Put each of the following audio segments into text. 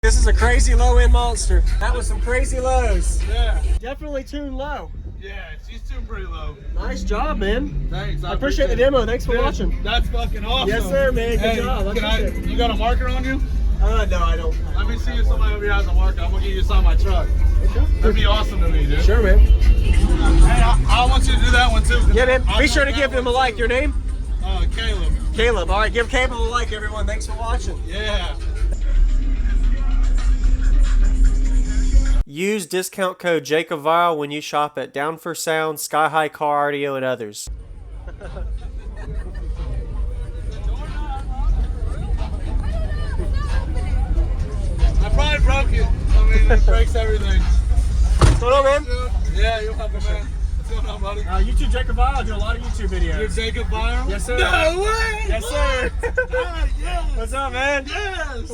This is a crazy low-end monster. That was some crazy lows. Yeah. Definitely tuned low. Yeah, she's tuned pretty low. Nice job, man. Thanks. I appreciate the demo. Thanks for watching. That's fucking awesome. Yes, sir, man. Good job. You got a marker on you? No, I don't. Let me see if somebody over here has a marker. I'm gonna get you some on my truck. Okay. That'd be awesome to me, dude. Sure, man. Hey, I want you to do that one too. Yeah, man. Be sure to give him a like. Your name? Kaleb. Kaleb. All right, give Kaleb a like, everyone. Thanks for watching. Yeah. Use discount code JacobViral when you shop at Down for Sound, SkyHigh Car Audio, and others. I probably broke it. I mean, it breaks everything. What's going on, man? Yeah, you're welcome, man. What's going on, buddy? YouTube JacobViral. I do a lot of YouTube videos. You're JacobViral? Yes, sir. No way! Yes, sir. Yes. What's up, man? Yes.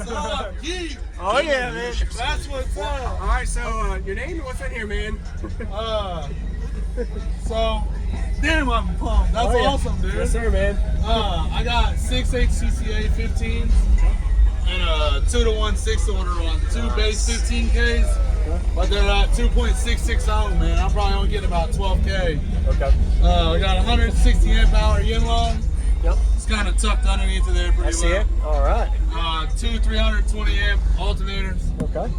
Oh, yeah, man. That's what's up. All right, so your name and what's in here, man? So, damn, I'm pumped. That's awesome, dude. Yes, sir, man. I got 6.8 CCA 15s and a 2-to-1 6-order on two base 15Ks. But they're at 2.660, man. I'm probably only getting about 12K. Okay. We got 160 amp hour yin long. Yep. It's kind of tucked underneath of there pretty well. I see it. All right. Two 320 amp alternators. Okay.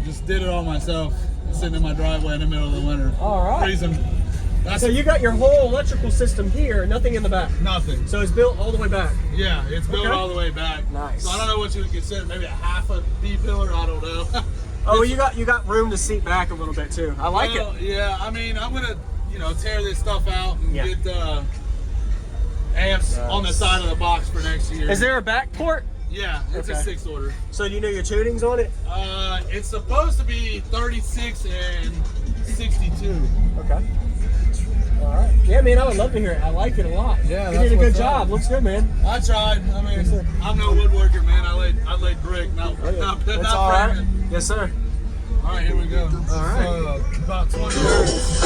Just did it all myself. Sitting in my driveway in the middle of the winter. All right. Freezing. So you got your whole electrical system here, nothing in the back? Nothing. So it's built all the way back? Yeah, it's built all the way back. Nice. So I don't know what you would consider, maybe a half a B pillar, I don't know. Oh, well, you got room to seat back a little bit too. I like it. Yeah, I mean, I'm gonna, tear this stuff out and get amps on the side of the box for next year. Is there a back port? Yeah, it's a 6-order. So you know your tunings on it? It's supposed to be 36 and 62. Okay. All right. Yeah, man, I would love to hear it. I like it a lot. Yeah, you did a good job. Looks good, man. I tried. I mean, I'm no woodworker, man. I laid brick. That's all right. Yes, sir. All right, here we go. All right. So, about 20 hertz.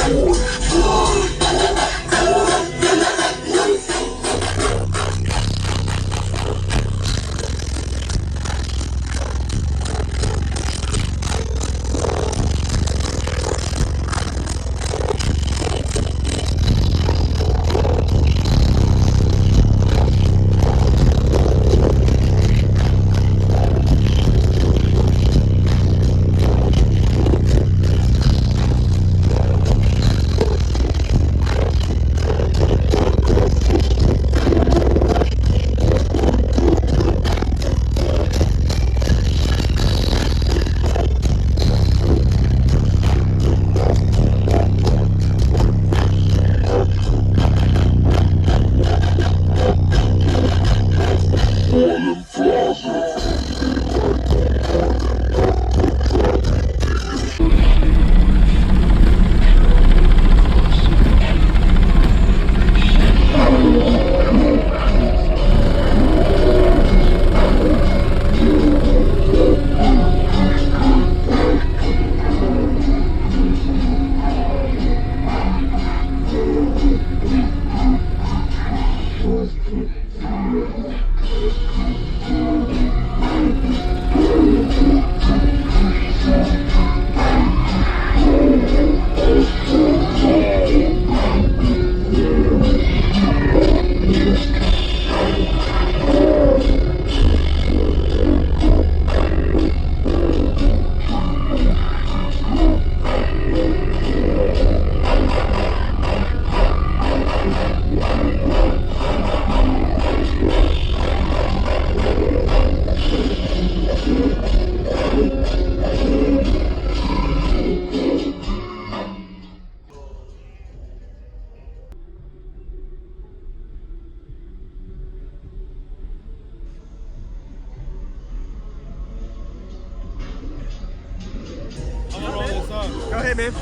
Go ahead, man.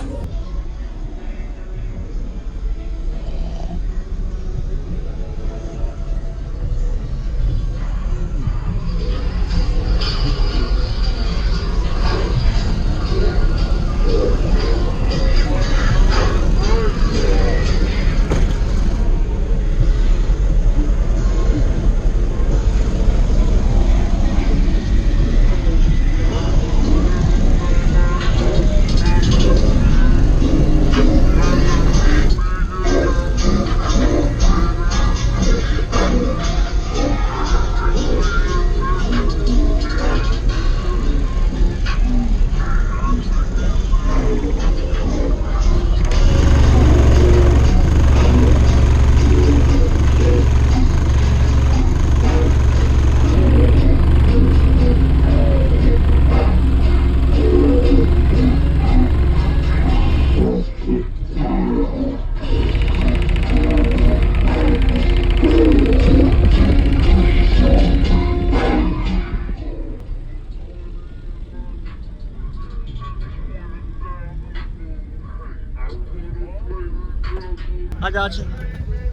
I got you.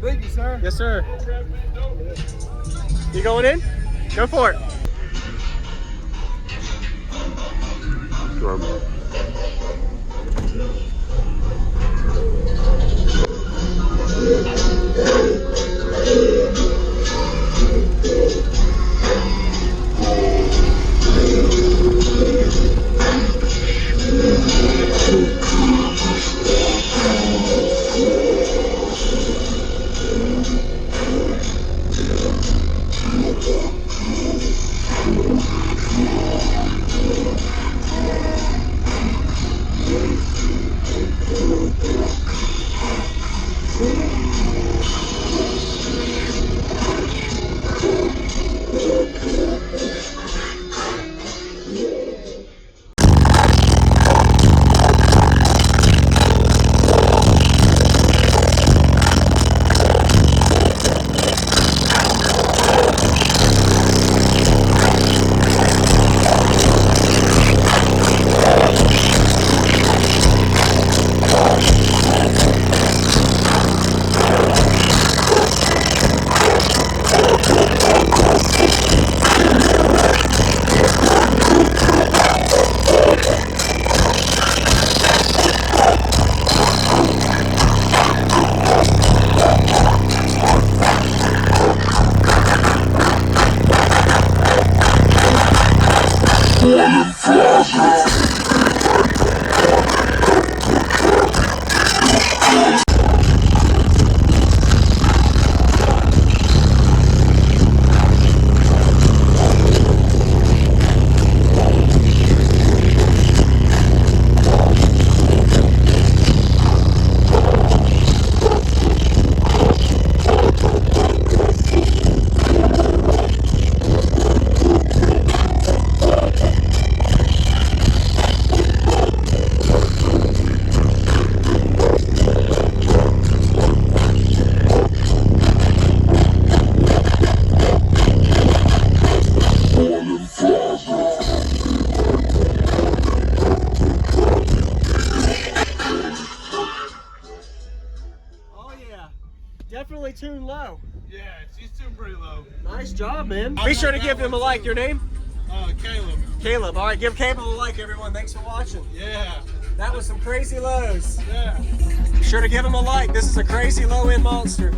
Thank you, sir. Yes, sir. You going in? Go for it. Definitely tuned low. Yeah, she's tuned pretty low. Nice job, man. Be sure to give him a like. Your name? Caleb. Caleb. All right, give Caleb a like, everyone. Thanks for watching. Yeah. That was some crazy lows. Yeah. Be sure to give him a like. This is a crazy low-end monster.